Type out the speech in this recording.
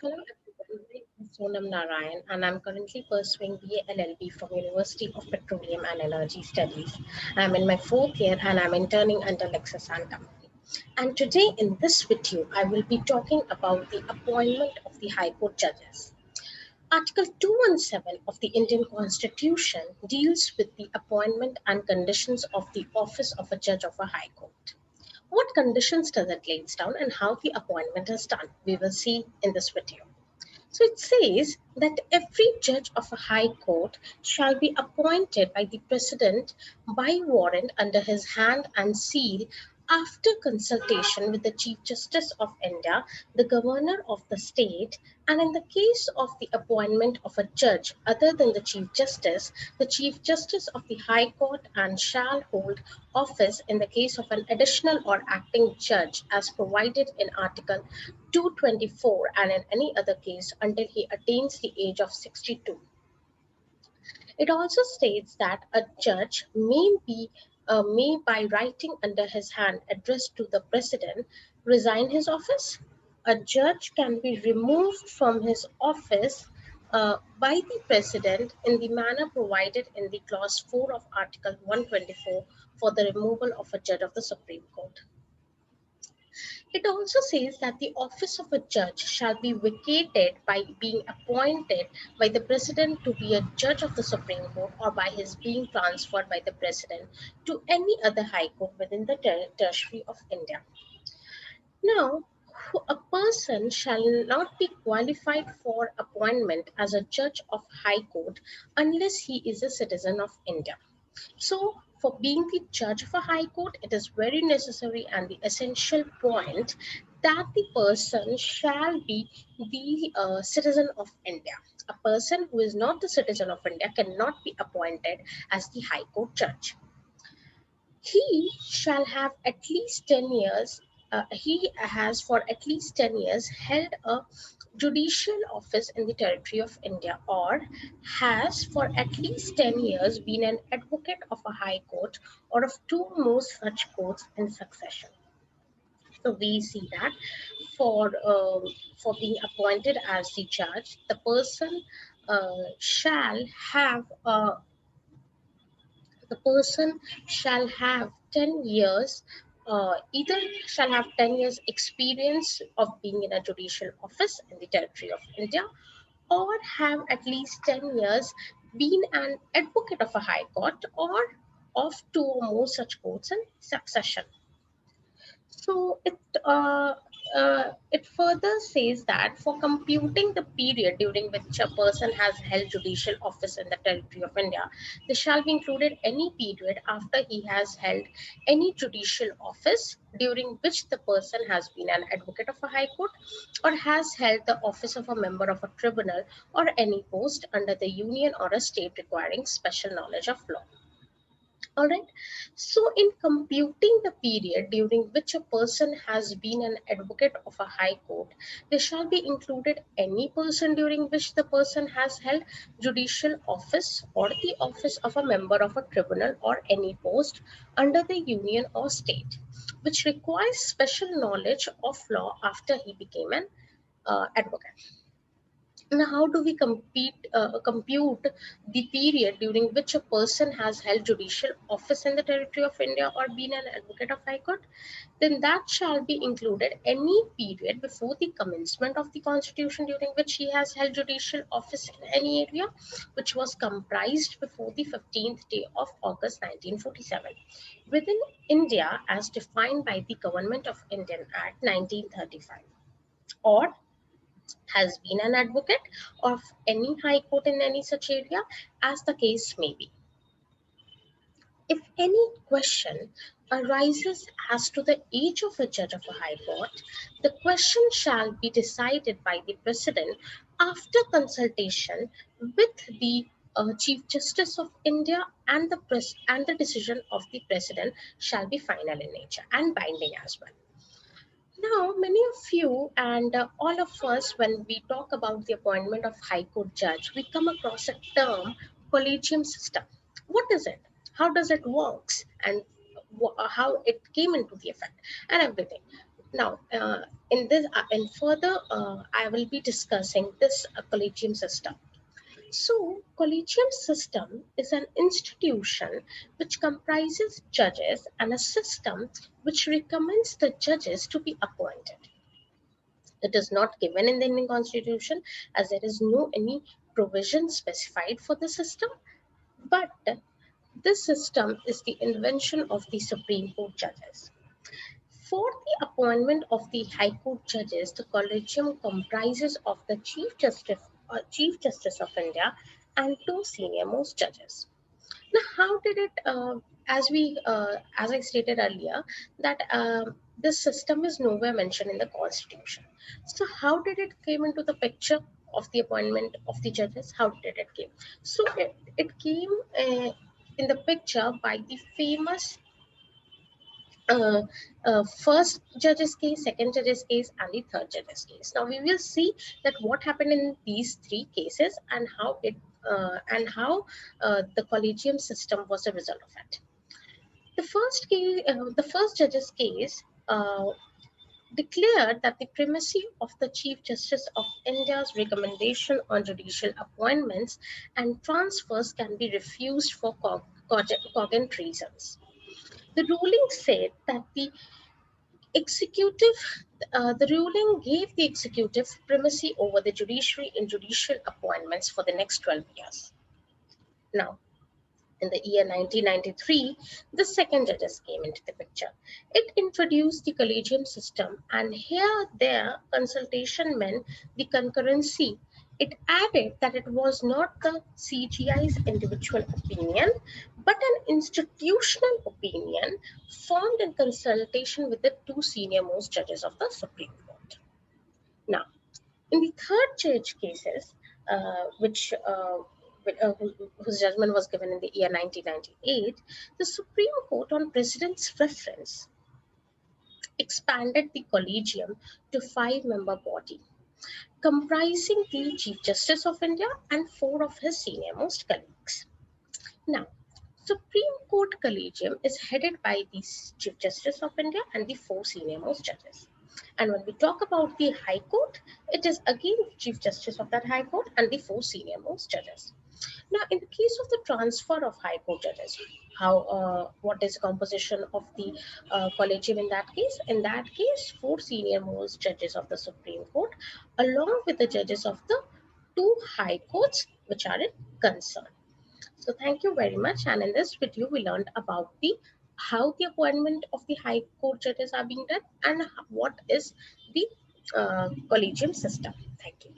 Hello everyone, my name is Sonam Narayan and I'm currently pursuing BA LLB from University of Petroleum and Energy Studies. I'm in my fourth year and I'm interning under LEXIS and Company. And today in this video, I will be talking about the appointment of the High Court judges. Article 217 of the Indian Constitution deals with the appointment and conditions of the office of a judge of a High Court. What conditions does it lay down and how the appointment is done? We will see in this video. So it says that every judge of a high court shall be appointed by the president by warrant under his hand and seal after consultation with the Chief Justice of India, the governor of the state, and in the case of the appointment of a judge other than the Chief Justice of the High Court and shall hold office in the case of an additional or acting judge as provided in Article 224 and in any other case until he attains the age of 62. It also states that a judge may by writing under his hand addressed to the president resign his office. A judge can be removed from his office by the president in the manner provided in the clause 4 of Article 124 for the removal of a judge of the Supreme Court. It also says that the office of a judge shall be vacated by being appointed by the president to be a judge of the Supreme Court or by his being transferred by the president to any other high court within the territory of India. Now, a person shall not be qualified for appointment as a judge of high court unless he is a citizen of India. So, for being the judge of a high court, it is very necessary and the essential point that the person shall be the citizen of India. A person who is not the citizen of India cannot be appointed as the high court judge. He shall have at least 10 years, he has for at least 10 years held a judicial office in the territory of India or has for at least 10 years been an advocate of a high court or of two more such courts in succession. So we see that for being appointed as the judge, the person shall have the person shall have 10 years, either shall have 10 years experience of being in a judicial office in the territory of India or have at least 10 years been an advocate of a high court or of two or more such courts in succession. So it further says that for computing the period during which a person has held judicial office in the territory of India, there shall be included any period after he has held any judicial office during which the person has been an advocate of a high court or has held the office of a member of a tribunal or any post under the union or a state requiring special knowledge of law. All right. So, in computing the period during which a person has been an advocate of a high court, there shall be included any person during which the person has held judicial office or the office of a member of a tribunal or any post under the union or state, which requires special knowledge of law after he became an advocate. Now, how do we compute the period during which a person has held judicial office in the territory of India or been an advocate of High Court? Then that shall be included any period before the commencement of the Constitution during which he has held judicial office in any area, which was comprised before the 15th day of August 1947, within India as defined by the Government of Indian Act 1935, or has been an advocate of any high court in any such area, as the case may be. If any question arises as to the age of a judge of a high court, the question shall be decided by the president after consultation with the Chief Justice of India, and the decision of the president shall be final in nature and binding as well. Now, many of you and all of us, when we talk about the appointment of High Court judge, we come across a term, collegium system. What is it? How does it works? And how it came into the effect and everything. Now, in further, I will be discussing this collegium system. So, collegium system is an institution which comprises judges and a system which recommends the judges to be appointed. It is not given in the Indian Constitution as there is no any provision specified for the system, but this system is the invention of the Supreme Court judges. For the appointment of the High Court judges, the collegium comprises of the Chief Justice of India and two senior most judges. Now, how did it? As I stated earlier, that this system is nowhere mentioned in the Constitution. So, how did it came into the picture of the appointment of the judges? How did it came? So, it came in the picture by the famous uh, first judge's case, second judge's case, and the third judge's case. Now we will see that what happened in these three cases and how the collegium system was a result of it. The first judge's case declared that the primacy of the Chief Justice of India's recommendation on judicial appointments and transfers can be refused for cogent reasons. The ruling said that executive, the ruling gave the executive primacy over the judiciary in judicial appointments for the next 12 years. Now, in the year 1993, the second judges came into the picture. It introduced the collegium system, and here their consultation meant the concurrency. It added that it was not the CGI's individual opinion, but an institutional opinion formed in consultation with the two senior most judges of the Supreme Court. Now, in the third judge cases, whose judgment was given in the year 1998, the Supreme Court, on President's reference, expanded the collegium to five-member body, comprising the Chief Justice of India and four of his senior-most colleagues. Now, Supreme Court Collegium is headed by the Chief Justice of India and the four senior-most judges. And when we talk about the High Court, it is again the Chief Justice of that High Court and the four senior-most judges. Now, in the case of the transfer of High Court judges, what is the composition of the collegium in that case? In that case, four senior-most judges of the Supreme Court, along with the judges of the two High Courts, which are in concern. So thank you very much. And in this video, we learned about how the appointment of the High Court judges are being done and what is the collegium system. Thank you.